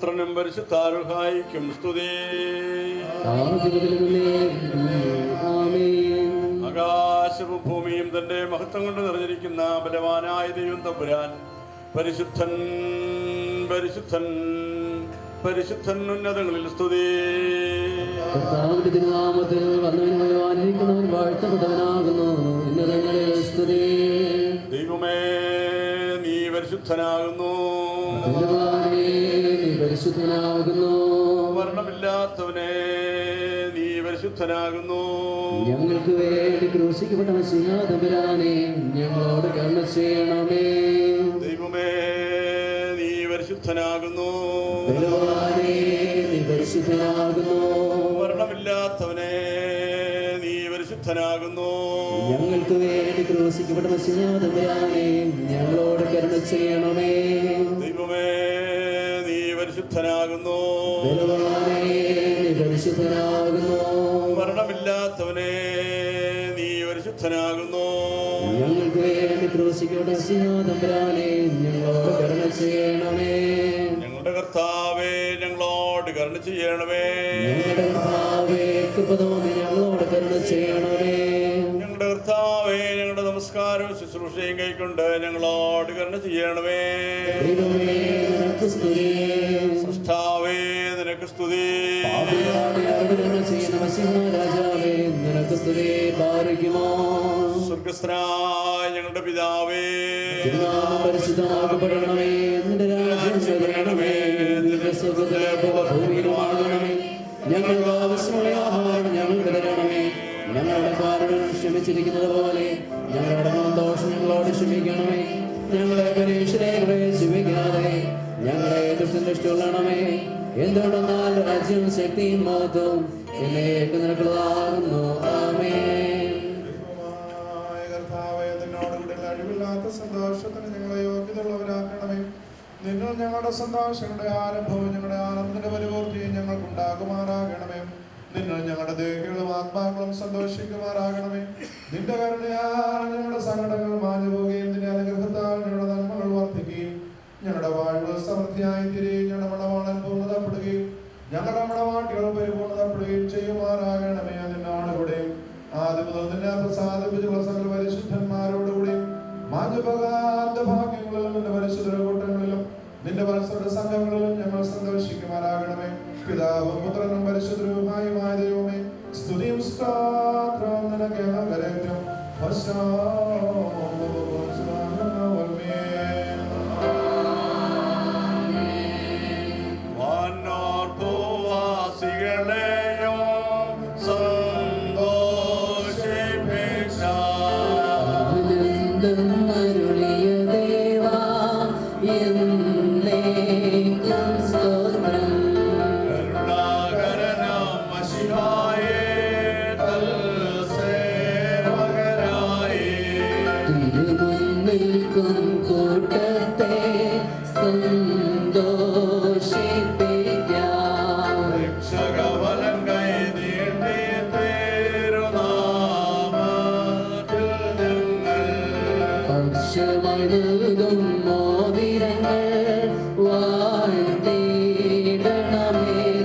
പുത്രനും പരിശുദ്ധാരുഹായിക്കും സ്തുതി. ആകാശവും ഭൂമിയും തന്റെ മഹത്വം കൊണ്ട് നിറഞ്ഞിരിക്കുന്ന ബലവാനായ ദൈവം തമ്പുരാൻ പരിശുദ്ധൻ പരിശുദ്ധൻ പരിശുദ്ധൻ ഉന്നതങ്ങളിൽ സ്തുതി. നാമത്തിൽ വന്നവനുമായിരിക്കുന്നവൻ വാഴ്ത്തപ്പെട്ടവനാകുന്നു. ഉന്നതങ്ങളിൽ സ്തുതി. ദൈവമേ നീ പരിശുദ്ധനാകുന്നു. പരിശുദ്ധനാകുന്നു. മരണമില്ലാത്തവനെ നീ പരിശുദ്ധനാകുന്നു. ഞങ്ങൾക്ക് വേണ്ടി ക്രൂശിക്കപ്പെട്ട മശീഹാ തമ്പുരാനെ ഞങ്ങളോട് കരുണ ചെയ്യണമേ. ദൈവമേ നീ പരിശുദ്ധനാകുന്നു. നീ പരിശുദ്ധനാകുന്നു. മരണമില്ലാത്തവനെ നീ പരിശുദ്ധനാകുന്നു. ഞങ്ങൾക്ക് വേണ്ടി ക്രൂശിക്കപ്പെട്ട മശീഹാ തമ്പുരാനെ ഞങ്ങളോട് കരുണ ചെയ്യണമേ. ദൈവമേ നീ പരിശുദ്ധനാകുന്നു. നീ പരിശുദ്ധനാകുന്നു. മരണമില്ലാത്തവനെ നീ പരിശുദ്ധനാകുന്നു. ഞങ്ങൾക്ക് വേണ്ടി ക്രൂശിക്കപ്പെട്ട മശീഹാ തമ്പുരാനെ ഞങ്ങളോട് കരുണ ചെയ്യണമേ. ഞങ്ങളുടെ കർത്താവേ ഞങ്ങളോട് കരുണ ചെയ്യണമേ. ഞങ്ങളുടെ കർത്താവേ കൃപ തോന്നി ഞങ്ങളോട് കരുണ ചെയ്യണമേ. ഞങ്ങളുടെ കർത്താവേ ഞങ്ങളുടെ നമസ്കാരവും ശുശ്രൂഷയും കൈക്കൊണ്ട് ഞങ്ങളോട് കരുണ ചെയ്യണമേ. സൃഷ്ടാവേ നിനക്ക് സ്തുതി. സ്വർഗസ്ഥനായ ഞങ്ങളുടെ പിതാവേ പരിശുദ്ധമാക്കപ്പെടണമേ. നിന്റെ രാജ്യം വരണമേ. നിന്റെ സ്വർഗ്ഗത്തിലെ പോലെ ഭൂമിയിലുമാകണമേ. ഞങ്ങൾക്ക് ആവശ്യമുള്ള ആഹാരം ഞങ്ങൾക്ക് തരണമേ. ഞങ്ങളുടെ പാപങ്ങൾ ക്ഷമിച്ചിരിക്കുന്നത് പോലെ ഞങ്ങളുടെ ദോഷം ഞങ്ങളോട് ക്ഷമിക്കണമേ. ഞങ്ങളെ പരീക്ഷയിലേക്ക് പ്രവേശിപ്പിക്കാതെ ഞങ്ങളെ ദുഷ്ടനിഷ്ഠുള്ളണമേ. എന്തുകൊണ്ടെന്നാൽ രാജ്യം ശക്തിയും മഹത്വവും എന്നേക്കും നിനക്കുള്ളതാകുന്നു. ആമേൻ. അഴിവില്ലാത്ത സന്തോഷത്തിന് ഞങ്ങളെ യോഗ്യതയുള്ളവരാക്കണമേ. നിങ്ങൾ ഞങ്ങളുടെ സന്തോഷങ്ങളുടെ ആരംഭവും ഞങ്ങളുടെ ആനന്ദത്തിന്റെ പരിപൂർത്തിയും ഞങ്ങൾക്കുണ്ടാകുമാറാകണമേ. നിങ്ങൾ ഞങ്ങളുടെ ദേഹികളും ആത്മാക്കളും സന്തോഷിക്കുമാറാകണമേ. നിന്റെ കരുണയാൽ ഞങ്ങളുടെ സങ്കടങ്ങൾ മാഞ്ഞു പോവുകയും നിന്റെ അനുഗ്രഹത്താൽ ഞങ്ങളുടെ നന്മകൾ വർദ്ധിക്കുകയും ഞങ്ങളുടെ വാഴ്വ് സമൃദ്ധിയായി തീരുകയും ഞങ്ങളുടെ മണവാളൻ പൂർണ്ണതപ്പെടുകയും ഞങ്ങളുടെ മണവാട്ടികൾ പരിപൂർണ്ണതപ്പെടുകയും ചെയ്യുമാറാകണമേ. അതിനോടുകൂടെയും ആദ്യം മുതൽ നിന്നെ പ്രസാദിപ്പിച്ചുള്ള സകല പരിശുദ്ധന്മാരോടുകൂടി മാഞ്ഞുപോകാത്ത ഭാഗ്യങ്ങളിലും നിന്റെ പരിശുദ്ധ കൂട്ടങ്ങളിലും നിന്റെ പരസ്പര സംഘങ്ങളിലും ഞങ്ങൾ സന്തോഷിക്കുമാറാകണമേ. പിതാവും പുത്രനും പരിശുദ്ധരുമായ ദൈവമേ സ്തുതിയും സ്തോത്രവും നിനക്ക് കരേറ്റും. കൂട്ടത്തെ സന്തോഷിപ്പിക്കാം. രക്ഷകവലം കൈ നീട്ടി തിരുനാമത്തിൽ ഞങ്ങൾ പക്ഷമായി നൽകും മോതിരങ്ങൾ വാഴ്ത്തിയിടണമേ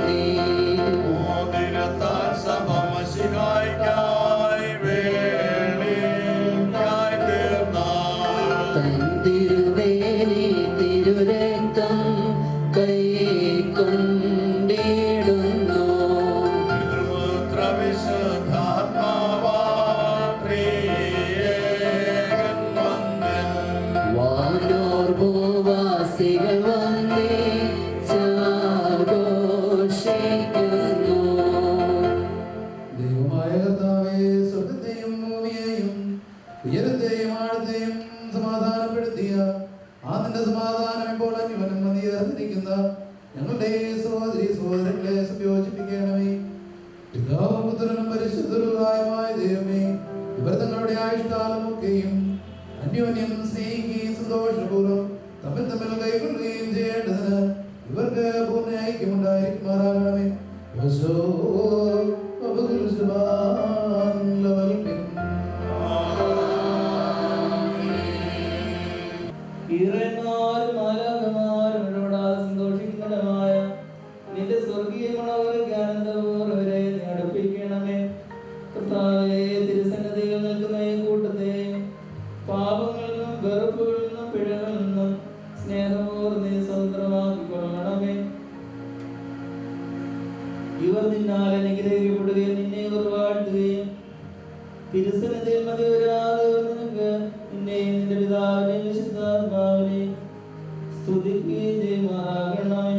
നീ. മോതിരത്താൽ സഭ മശിഹായ്ക്കായി വേളിക്കായി തീർന്ന തിരുവേലി തിരുരക്തം കൈക്കൊണ്ടിടുന്നു. വാനോർ ഭൂവാസികൾ വന്നേ ആഘോഷിക്കുന്നു. ദൈവമായ കർത്താവേ സ്വർഗ്ഗത്തെയും ഭൂമിയെയും ഉയരത്തെയും ആഴത്തെയും സമാധാനപ്പെടുത്തിയ ആ നിന്റെ സമാധാനം ഇപ്പോൾ അന്യോന്യം മതിയേർന്നിരിക്കുന്ന ഞങ്ങളുടെ സഹോദരി സഹോദരങ്ങളെ സംയോജിപ്പിക്കണമേ. പിതാവും പുത്രനും പരിശുദ്ധരുമായ ദൈവമേ ഇവർ തങ്ങളുടെ ആയുഷ്കാലമൊക്കെയും അന്യോന്യം സ്നേഹിക്കുകയും സന്തോഷപൂർവ്വം തമ്മിൽ തമ്മിൽ കൈകൊള്ളുകയും ചെയ്യേണ്ടതിന് ഇവർക്ക് പൂർണ്ണ ഐക്യമുണ്ടായിരിക്കുമാറാകണമേ. ഈറന്മാരും മാലാഖമാരും ഇടപെടാതെ സന്തോഷിക്കുന്നതുമായ തിരുസന്നിധിയിൽ മതിവരാതെ നിനക്ക് നിന്നെയും നിന്റെ പിതാവിനെയും വിശുദ്ധാത്മാവിനെയും സ്തുതിക്കുകയും ചെയ്യുമാറാകണമേ.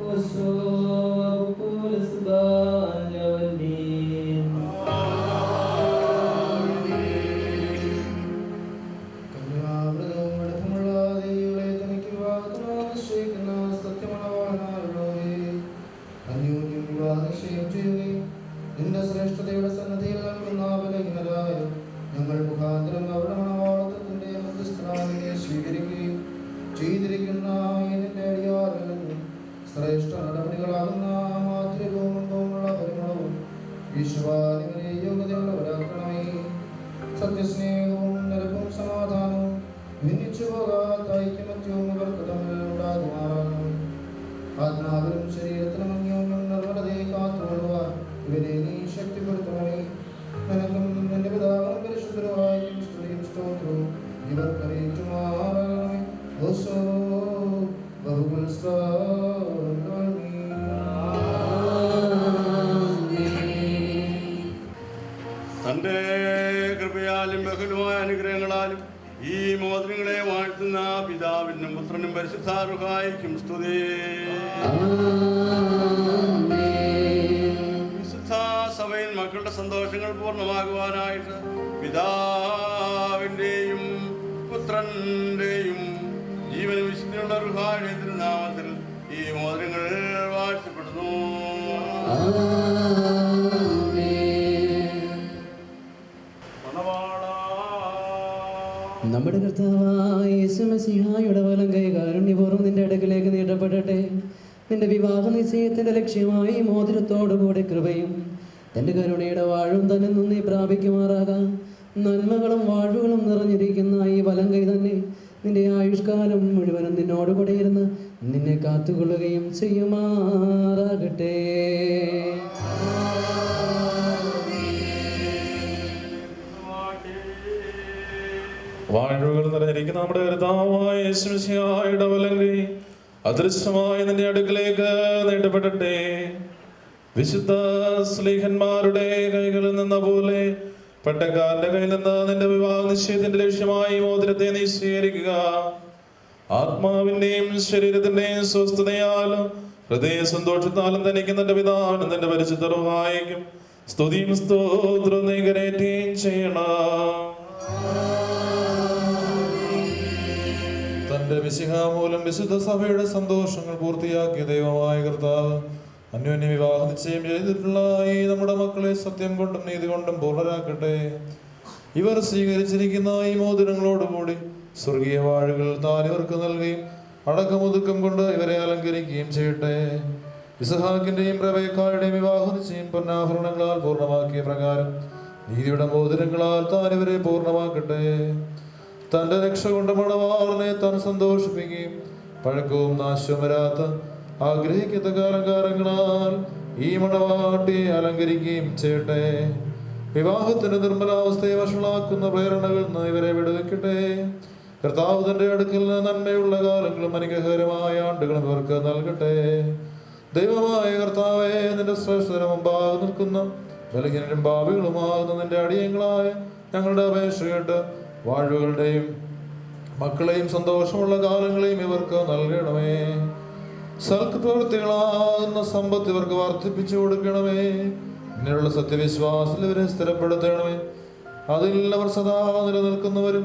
ഓശോ വകുപ്പുല സുബാനവന്യേ. കന്യാമൃഗവും അടുപ്പമുള്ള ദേവികളെ തനിക്ക് വിവാഹത്തിനായി നിശ്ചയിക്കുന്ന സത്യമണവാളനായുള്ളവരെ, അന്യോന്യം വിവാഹനിശ്ചയം ചെയ്യുകയും നിന്റെ ശ്രേഷ്ഠതയുടെ സന്നദ്ധിയിൽ നൽകുന്ന ബലഹീനരായ ഞങ്ങൾ മുഖാന്തരം അവരുടെ മണവാളത്വത്തിന്റെ മധ്യസ്ഥനായി സ്വീകരിക്കുകയും ചെയ്തിരിക്കുന്ന ഈ നിന്റെ അടിയാറിൽ നിന്നും ശ്രേഷ്ഠ നടപടികളാകുന്ന മാതൃകവും മുമ്പുമുള്ള പരിമളവും വിശ്വാനിവരെ യോഗ്യതയുള്ളവരാക്കണമേ. സത്യസ്നേഹവും നിരപ്പും സമാധാനവും ഭിന്നിച്ചു പോകാത്ത ഐക്യമത്യവും ഇവർക്ക് തമ്മിൽ ഉണ്ടാകുമാറാകണം. ആത്മാവിലും ശരീരത്തിലും അന്യോന്യം നിർമ്മലതയെ കാത്തുകൊള്ളുവാൻ ഇവരെ നീ ശക്തിപ്പെടുത്തണമേ. നിനക്കും നിന്റെ പിതാവും പരിശുദ്ധരുമായും സ്തുതിയും സ്തോത്രവും ഇവർക്ക് അറിയിക്കുമാറാകണമേ. ഓശോ ബഹുകുൽ തൻ്റെ കൃപയാലും ബഹുലമായ അനുഗ്രഹങ്ങളാലും ഈ മോതിരങ്ങളെ വാഴ്ത്തുന്ന പിതാവിനും പുത്രനും പരിശുദ്ധാർഹായിക്കും സ്തുതി. വിശുദ്ധ സഭയിൽ മക്കളുടെ സന്തോഷങ്ങൾ പൂർണ്ണമാകുവാനായിട്ട് പിതാവിൻ്റെയും പുത്രൻ്റെയും ജീവനും വിശുദ്ധിയുള്ള റുഹായുടെ തിരുനാമത്തിൽ ഈ മോതിരങ്ങൾ വാഴ്ത്തപ്പെടുന്നു. നമ്മുടെ കർത്താവായ യേശുമശിഹായുടെ വലം കൈ കാരുണ്യപൂർവ്വം നിന്റെ അടുക്കലേക്ക് നീട്ടപ്പെടട്ടെ. നിന്റെ വിവാഹ നിശ്ചയത്തിന്റെ ലക്ഷ്യമായി മോതിരത്തോടുകൂടി കൃപയും തന്റെ കരുണയുടെ വാഴും തന്നെ നീ പ്രാപിക്കുമാറാകാം. നന്മകളും വാഴുകളും നിറഞ്ഞിരിക്കുന്ന ഈ വലം കൈ തന്നെ നിന്റെ ആയുഷ്കാലം മുഴുവനും നിന്നോടുകൂടെ ഇരുന്ന് നിന്നെ കാത്തുകൊള്ളുകയും ചെയ്യുമാറാകട്ടെ. വാഴുകൾ നിറഞ്ഞിരിക്കുന്ന നമ്മുടെ കർത്താവായ യേശുമിശിഹായുടെ വലം കൈ അദൃശ്യമായ നിന്റെ അടുക്കലേക്ക് നീട്ടപ്പെടട്ടെ. വിശുദ്ധ സ്ലീഹന്മാരുടെ കൈകളിൽ നിന്ന പോലെ പട്ടക്കാരന്റെ കയ്യിൽ നിന്ന് നിന്റെ വിവാഹ നിശ്ചയത്തിന്റെ ലക്ഷ്യമായി മോതിരത്തെ നീ സ്വീകരിക്കുക. ആത്മാവിന്റെയും ശരീരത്തിന്റെയും സ്വസ്ഥതയാലും ഹൃദയ സന്തോഷത്താലും തനിക്ക് നിന്റെ പിതാവിനും നിന്റെ പരിശുദ്ധ റുഹായിക്കും സ്തുതിയും സ്തോത്രവും നീ കരേറ്റുകയും ചെയ്യണം. തന്റെ മിശിഹ മൂലം വിശുദ്ധ സഭയുടെ സന്തോഷങ്ങൾ പൂർത്തിയാക്കിയ ദൈവമായ കർത്താവ് അന്യോന്യ വിവാഹ നിശ്ചയം ചെയ്തിട്ടുള്ള ഈ നമ്മുടെ മക്കളെ സത്യം കൊണ്ടും നീതി കൊണ്ടും പൂർണ്ണരാക്കട്ടെ. ഇവർ സ്വീകരിച്ചിരിക്കുന്ന ഈ മോതിരങ്ങളോടുകൂടി സ്വർഗീയ വാഴുകൾ താൻ ഇവർക്ക് നൽകുകയും അടക്കമൊതുക്കം കൊണ്ട് ഇവരെ അലങ്കരിക്കുകയും ചെയ്യട്ടെ. ഇസഹാക്കിന്റെയും റബേക്കായുടെയും വിവാഹ നിശ്ചയം പൊന്നാഭരണങ്ങളാൽ പൂർണ്ണമാക്കിയ പ്രകാരം നീതിയുടെ മോതിരങ്ങളാൽ താൻ ഇവരെ പൂർണ്ണമാക്കട്ടെ. തന്റെ രക്ഷ കൊണ്ട് മണവാളനെ താൻ സന്തോഷിപ്പിക്കുകയും പഴക്കവും നാശവും വരാത്ത ആഗ്രഹിക്കത്തക്ക അലങ്കാരങ്ങളാൽ ഈ മണവാട്ടിയെ അലങ്കരിക്കുകയും ചെയ്യട്ടെ. വിവാഹത്തിന്റെ നിർമ്മലാവസ്ഥയെ വഷളാക്കുന്ന പ്രേരണകളിൽ നിന്ന് ഇവരെ വിടുവിക്കട്ടെ. കർത്താവ് തന്റെ അടുക്കൽ നന്മയുള്ള കാലങ്ങളും അനുഗ്രഹകരമായ ആണ്ടുകളും ഇവർക്ക് നൽകട്ടെ. ദൈവമായ കർത്താവേ, നിന്റെ ശ്രേഷ്ഠതര മുമ്പാകെ നിൽക്കുന്ന ബലഹീനരും പാപികളുമാകുന്ന നിന്റെ അടിയങ്ങളായ ഞങ്ങളുടെ അപേക്ഷ കേട്ട് വാഴുകളുടെയും മക്കളെയും സന്തോഷമുള്ള കാലങ്ങളെയും ഇവർക്ക് നൽകണമേ. സൽപ്രവൃത്തികളാകുന്ന സമ്പത്ത് ഇവർക്ക് വർദ്ധിപ്പിച്ചു കൊടുക്കണമേ. ഇങ്ങനെയുള്ള സത്യവിശ്വാസത്തിൽ ഇവരെ സ്ഥിരപ്പെടുത്തണമേ. അതിൽ അവർ സദാ നിലനിൽക്കുന്നവരും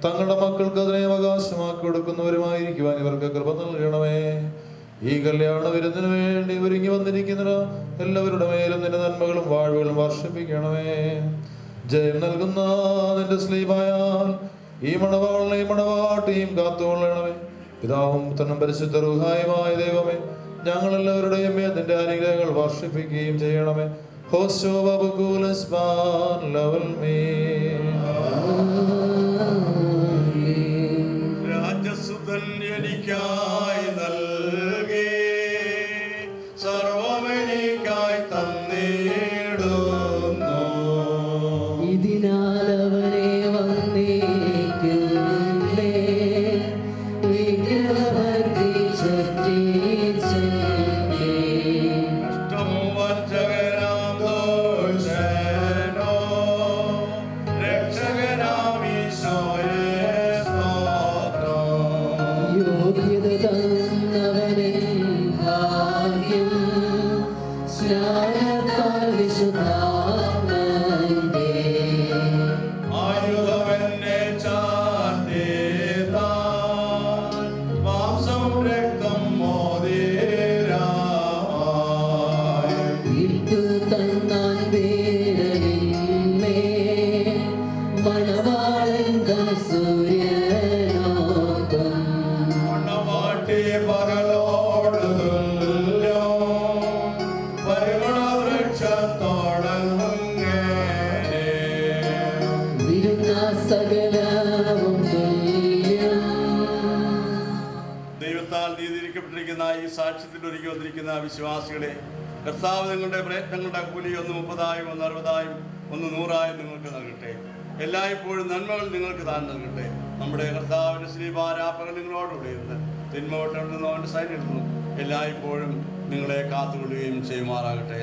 തങ്ങളുടെ മക്കൾക്ക് അതിനെ അവകാശമാക്കി കൊടുക്കുന്നവരുമായിരിക്കുവാൻ ഇവർക്ക് കൃപ നൽകണമേ. ഈ കല്യാണ വിരുന്നിനു വേണ്ടി ഒരുങ്ങി വന്നിരിക്കുന്ന എല്ലാവരുടെ മേലും നിന്റെ നന്മകളും വാഴുകളും വർഷിപ്പിക്കണമേ. ജയം നൽകുന്ന നിന്റെ സ്ലീബായാൽ ഈ മണവാളനെയും മണവാട്ടിയും കാത്തുകൊള്ളണമേ. പിതാവും പുത്രനും പരിശുദ്ധ റൂഹായുമായ ദൈവമേ, ഞങ്ങളെല്ലാവരുടെയും മേൽ നിന്റെ അനുഗ്രഹങ്ങൾ വർഷിപ്പിക്കുകയും ചെയ്യണമേ. ഹോശോ ബബുകുലസ്ബാൻ ലവൽ മേ. രാജസുതൻ എനിക്കായി നൽകി സർവമെനിക്കായി തന്നിടുന്നു. ഇതിനാൽ അവനെ വന്നേക്കുന്നേ വിഗ്രഹഭക്തി ചർച്ചിച്ചേ. ഇഷ്ടം വഞ്ചകനാം ദോഷനോ മണവാളൻ സൂര്യനോക്കും മണവാട്ടി പകലോട് തുല്യം പരിഗണവൃക്ഷത്തോടങ്ങേ വിരുന്ന സകലവും തുല്യം. ദൈവത്താൽ നീതിരിക്കപ്പെട്ടിരിക്കുന്ന ഈ സാക്ഷ്യത്തിൽ ഒരുക്കി വന്നിരിക്കുന്ന വിശ്വാസികളെ കർത്താവ് നിങ്ങളുടെ പ്രയത്നങ്ങളുടെ കൂലി 1 30 1 60 1 100 നിങ്ങൾക്ക് നൽകട്ടെ. എല്ലായ്പ്പോഴും നന്മകൾ നിങ്ങൾക്ക് താൻ നൽകട്ടെ. നമ്മുടെ കർത്താവിൻ്റെ ശ്രീപാരാപ്പകൽ നിങ്ങളോടുകൂടി ഇരുന്ന് തിന്മോട്ടിൽ നിന്നും അവൻ്റെ സൈന്യത്തിൽ നിന്നും എല്ലായ്പ്പോഴും നിങ്ങളെ കാത്തുകൊള്ളുകയും ചെയ്യുമാറാകട്ടെ.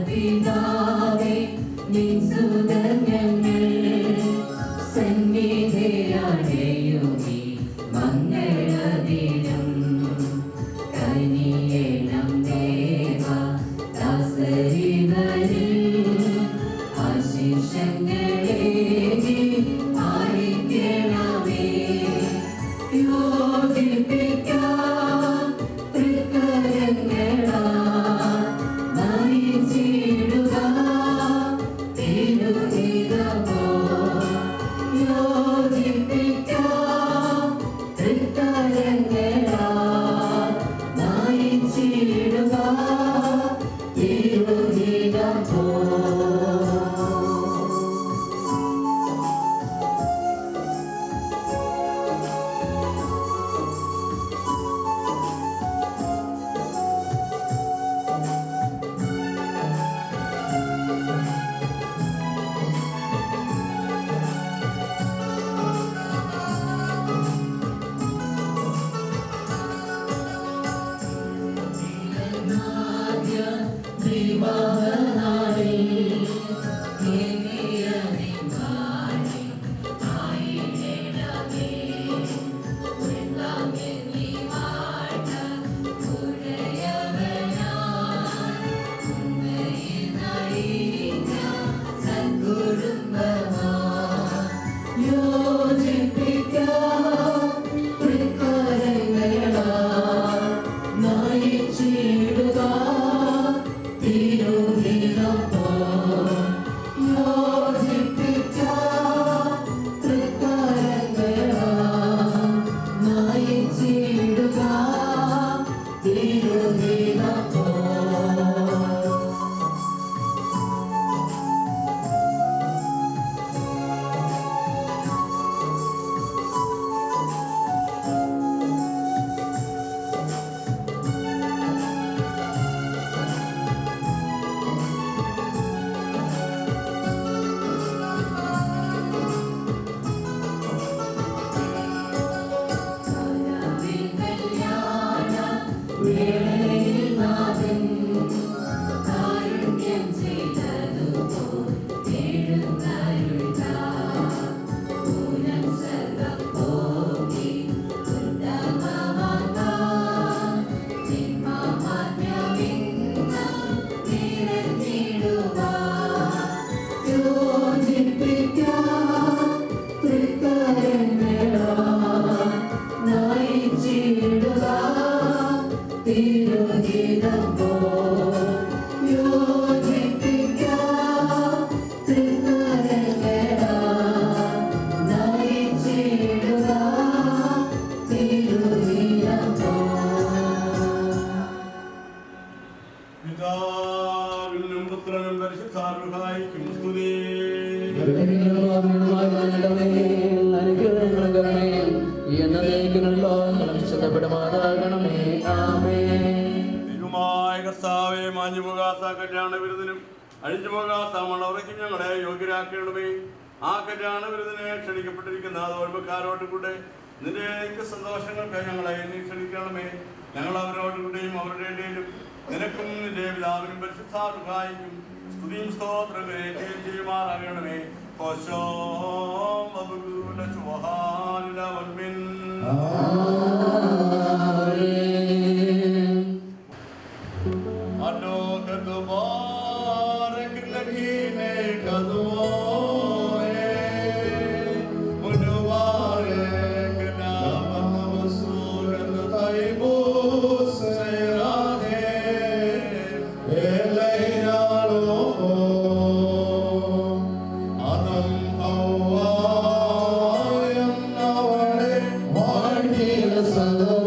പിതാവേ നിൻ സുതന്യങ്ങൾ സന്നിധിയാണെയുമീ മംഗളദിനം കനിയേണം ദേവ ദാസരിവരിൽ ആശിഷങ്ങളേകി പാലിക്കണമേ. യോജിപ്പിക്കാം തൃക്കരങ്ങളാൽ നയിച്ചിടുക തിരുഹിതമോ. യോജിപ്പിക്കാം തൃക്കരങ്ങളാൽ നയിച്ചിടുക തിരുഹിതമോ. പിതാവിനും പുത്രനും പരിശുദ്ധാത്മാവിനും സ്തുതി. ദൈവമായ കർത്താവേ, മാഞ്ഞുപോകാത്ത കല്യാണ വിരുദ്ധനും അഴിഞ്ഞുപോകാത്ത മണവറയ്ക്കും ഞങ്ങളെ യോഗ്യരാക്കണമേ. ആ കല്യാണ വിരുദ്ധനെ ക്ഷണിക്കപ്പെട്ടിരിക്കുന്ന തോൽപ്പക്കാരോട് കൂടെ നിന്റെ സന്തോഷങ്ങൾക്ക് ഞങ്ങളെ നീ ക്ഷണിക്കണമേ. ഞങ്ങൾ അവരോട് കൂടെയും അവരുടെ ഇടയിലും നിനക്കും നിന്റെ പിതാവിനും പരിശുദ്ധാത്മാവിനും സ്തുതിയും സ്തോത്രങ്ങളെ ചെയ്യുമാറാകണമേ. സദാ